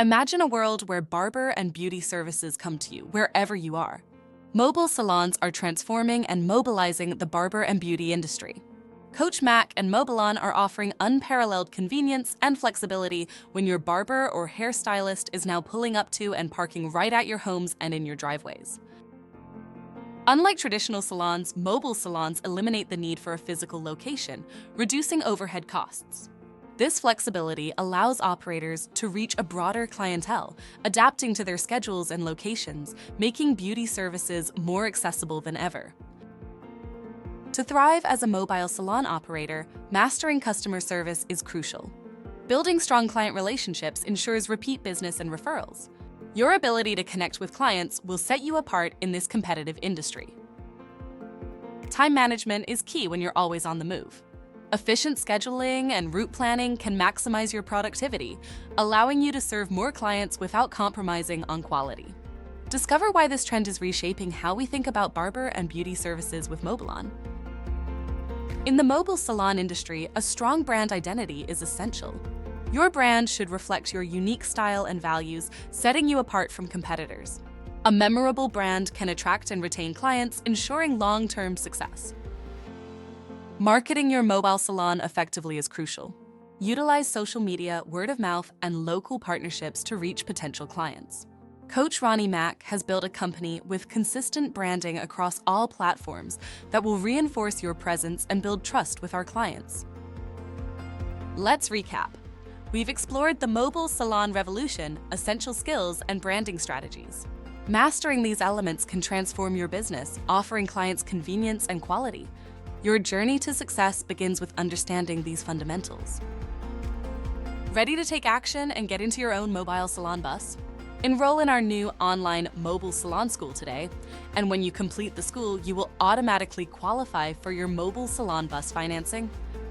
Imagine a world where barber and beauty services come to you wherever you are. Mobile salons are transforming and mobilizing the barber and beauty industry. COACH Mac and MOBALON are offering unparalleled convenience and flexibility when your barber or hairstylist is now pulling up to and parking right at your homes and in your driveways. Unlike traditional salons, mobile salons eliminate the need for a physical location, reducing overhead costs. This flexibility allows operators to reach a broader clientele, adapting to their schedules and locations, making beauty services more accessible than ever. To thrive as a mobile salon operator, mastering customer service is crucial. Building strong client relationships ensures repeat business and referrals. Your ability to connect with clients will set you apart in this competitive industry. Time management is key when you're always on the move. Efficient scheduling and route planning can maximize your productivity, allowing you to serve more clients without compromising on quality. Discover why this trend is reshaping how we think about barber and beauty services with MOBALON. In the mobile salon industry, a strong brand identity is essential. Your brand should reflect your unique style and values, setting you apart from competitors. A memorable brand can attract and retain clients, ensuring long-term success. Marketing your mobile salon effectively is crucial. Utilize social media, word of mouth, and local partnerships to reach potential clients. COACH Ronnie Mac has built a company with consistent branding across all platforms that will reinforce your presence and build trust with our clients. Let's recap. We've explored the mobile salon revolution, essential skills, and branding strategies. Mastering these elements can transform your business, offering clients convenience and quality. Your journey to success begins with understanding these fundamentals. Ready to take action and get into your own mobile salon bus? Enroll in our new online mobile salon school today, and when you complete the school, you will automatically qualify for your mobile salon bus financing.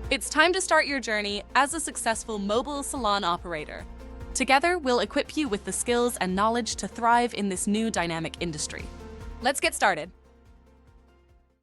It's time to start your journey as a successful mobile salon operator. Together, we'll equip you with the skills and knowledge to thrive in this new dynamic industry. Let's get started.